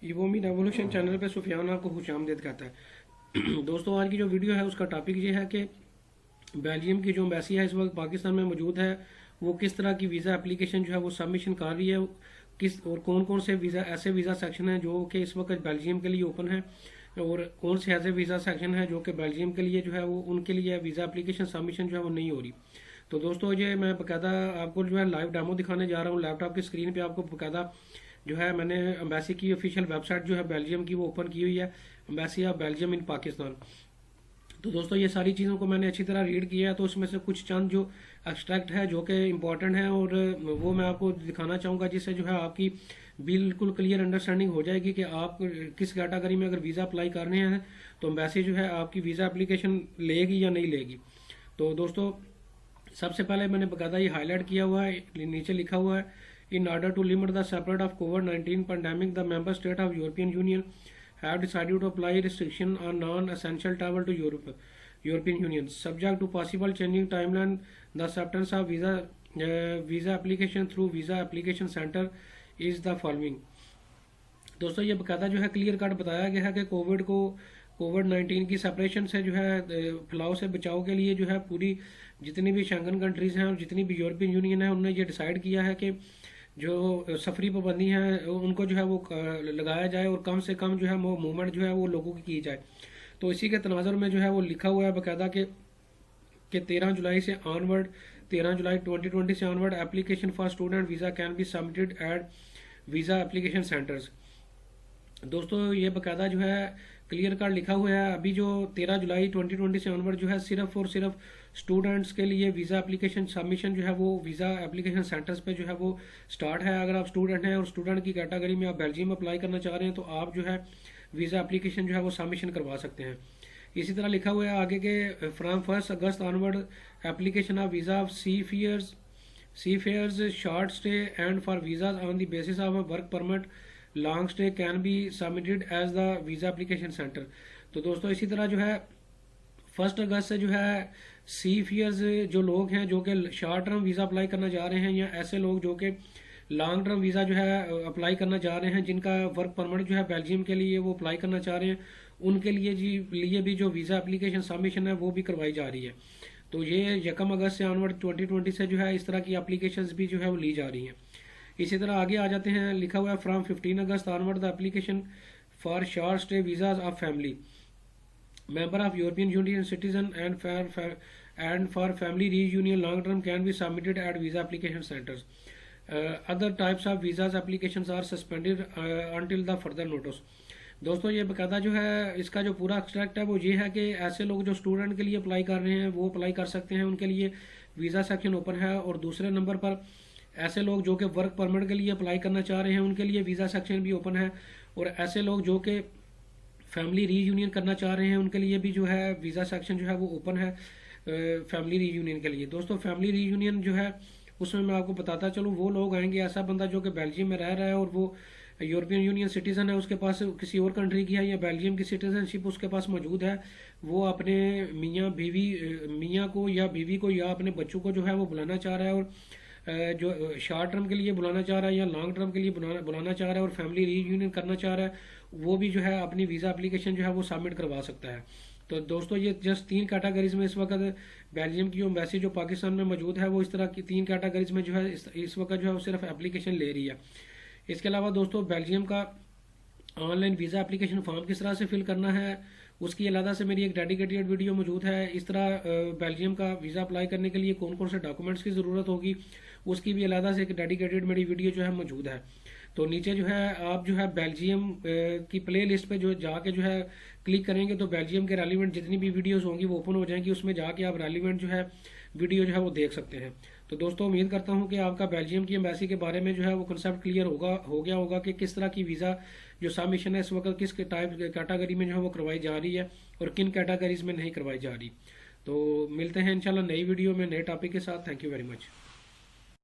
इवोमी revolution channel पे सुफियान आपको खुशामदीद कहता है। दोस्तों, आज की जो वीडियो है उसका टॉपिक ये है कि बेल्जियम की जो एम्बेसी है इस वक्त पाकिस्तान में मौजूद है, वो किस तरह की वीज़ा एप्लीकेशन जो है वो सबमिशन कर रही है, किस और कौन कौन से वीज़ा ऐसे वीज़ा सेक्शन हैं जो कि इस वक्त बेल्जियम के लिए ओपन है, और कौन से ऐसे वीज़ा सेक्शन है जो कि बेल्जियम के लिए जो है वो उनके लिए वीज़ा एप्लीकेशन सबमिशन जो है वो नहीं हो रही। तो दोस्तों, ये मैं बकायदा आपको जो है लाइव डेमो दिखाने जा रहा हूँ। लैपटॉप की स्क्रीन पे आपको बकायदा जो है मैंने एम्बेसी की ऑफिशियल वेबसाइट जो है बेल्जियम की वो ओपन की हुई है, एम्बेसी ऑफ बेल्जियम इन पाकिस्तान। तो दोस्तों, ये सारी चीज़ों को मैंने अच्छी तरह रीड किया है, तो उसमें से कुछ चंद जो एक्सट्रैक्ट है जो कि इम्पोर्टेंट है और वो मैं आपको दिखाना चाहूँगा, जिससे जो है आपकी बिल्कुल क्लियर अंडरस्टैंडिंग हो जाएगी कि आप किस कैटेगरी में अगर वीज़ा अप्लाई कर रहे हैं तो एम्बेसी जो है आपकी वीज़ा एप्लीकेशन लेगी या नहीं लेगी। तो दोस्तों, सबसे पहले मैंने बकायदा ये हाईलाइट किया हुआ है, नीचे लिखा हुआ है, in order to limit the spread of कोविड-19 pandemic the member state of European Union have decided to apply restriction on non-essential travel to European Union, subject to possible changing timeline. The acceptance of visa application through visa application center is the following. दोस्तों, ये बकायदा जो है clear cut बताया गया है कि कोविड-19 की सेपरेशन से जो है फैलाव से बचाव के लिए जो है पूरी जितनी भी शेंगन कंट्रीज हैं और जितनी भी यूरोपियन यूनियन है उन्होंने ये डिसाइड किया है कि जो सफरी पाबंदी है उनको जो है वो लगाया जाए और कम से कम जो है वो मूवमेंट जो है वो लोगों की जाए। तो इसी के तनाजुर में जो है वो लिखा हुआ है बकायदा कि 13 जुलाई से ऑनवर्ड 13 जुलाई 2020 से onward application for student visa can be submitted at visa application centres. दोस्तों, ये बकायदा जो है क्लियर कट लिखा हुआ है। अभी जो 13 जुलाई 2020 से ऑनवर्ड जो है सिर्फ और सिर्फ स्टूडेंट्स के लिए वीज़ा एप्लीकेशन सबमिशन जो है वो वीज़ा एप्लीकेशन सेंटर्स पे जो है वो स्टार्ट है। अगर आप स्टूडेंट हैं और स्टूडेंट की कैटेगरी में आप बेल्जियम अप्लाई करना चाह रहे हैं तो आप जो है वीज़ा एप्लीकेशन जो है वो सबमिशन करवा सकते हैं। इसी तरह लिखा हुआ है आगे के from 1 August onward application of visa of C fares short stay and for visa on the basis of work permit long stay can be submitted as the visa application centre. तो दोस्तों, इसी तरह जो है 1 अगस्त से जो है सी फियर्स जो लोग हैं जो कि शॉर्ट टर्म वीज़ा अप्लाई करना चाह रहे हैं या ऐसे लोग जो कि लॉन्ग टर्म वीज़ा जो है अप्लाई करना चाह रहे हैं, जिनका वर्क परमिट जो है बेल्जियम के लिए वो अप्लाई करना चाह रहे हैं, उनके लिए भी जो वीज़ा एप्लीकेशन सबमिशन है वो भी करवाई जा रही है। तो ये 1 अगस्त से ऑनवर्ड 2020 से जो है इस तरह की एप्लीकेशन भी जो है वो ली जा रही हैं। इसी तरह आगे आ जाते हैं, लिखा हुआ है from 15 August onward the application for short stay visas of family member of European Union citizen and for family reunion long term can be submitted at visa application centers. Other types of visas applications are suspended until the further notice. दोस्तों, ये बकायदा जो है इसका जो पूरा extract है वो ये है कि ऐसे लोग जो स्टूडेंट के लिए अप्लाई कर रहे हैं वो अप्लाई कर सकते हैं, उनके लिए वीज़ा सेक्शन ओपन है। और दूसरे नंबर पर ऐसे लोग जो कि वर्क परमिट के लिए अप्लाई करना चाह रहे हैं उनके लिए वीज़ा सेक्शन भी ओपन है। और ऐसे लोग जो कि फैमिली रीयूनियन करना चाह रहे हैं उनके लिए भी जो है वीज़ा सेक्शन जो है वो ओपन है फैमिली रीयूनियन के लिए। दोस्तों, फैमिली रीयूनियन जो है उसमें मैं आपको बताता चलूँ, वो लोग आएंगे, ऐसा बंदा जो कि बेल्जियम में रह रहा है और वो यूरोपियन यूनियन सिटीज़न है, उसके पास किसी और कंट्री की है या बेल्जियम की सिटीजनशिप उसके पास मौजूद है, वो अपने मियाँ को या बीवी को या अपने बच्चों को जो है वो बुलाना चाह रहा है और जो शॉर्ट टर्म के लिए बुलाना चाह रहा है या लॉन्ग टर्म के लिए बुलाना चाह रहा है और फैमिली रीयूनियन करना चाह रहा है, वो भी जो है अपनी वीज़ा एप्लीकेशन जो है वो सबमिट करवा सकता है। तो दोस्तों, ये जस्ट 3 कैटेगरीज में इस वक्त बेल्जियम की एम्बेसी जो पाकिस्तान में मौजूद है वो इस तरह की 3 कैटेगरीज में जो है इस वक्त जो है वो सिर्फ एप्लीकेशन ले रही है। इसके अलावा दोस्तों, बेल्जियम का ऑनलाइन वीज़ा एप्लीकेशन फॉर्म किस तरह से फिल करना है उसकी अलग से मेरी एक डेडिकेटेड वीडियो मौजूद है। इस तरह बेल्जियम का वीज़ा अप्लाई करने के लिए कौन कौन से डॉक्यूमेंट्स की ज़रूरत होगी उसकी भी अलग से एक डेडिकेटेड मेरी वीडियो जो है मौजूद है। तो नीचे जो है आप जो है बेल्जियम की प्ले लिस्ट पे जो जाके जो है क्लिक करेंगे तो बेल्जियम के रेलिवेंट जितनी भी वीडियोस होंगी वो ओपन हो जाएंगी, उसमें जाके आप रेलिवेंट जो है वीडियो जो है वो देख सकते हैं। तो दोस्तों, उम्मीद करता हूँ कि आपका बेल्जियम की एम्बेसी के बारे में जो है वो कंसेप्ट क्लियर हो गया होगा कि किस तरह की वीज़ा जो सबमिशन है इस वक्त किस टाइप कैटेगरी में जो है वो करवाई जा रही है और किन कैटेगरीज में नहीं करवाई जा रही। तो मिलते हैं इंशाल्लाह नई वीडियो में नए टॉपिक के साथ। Thank you very much.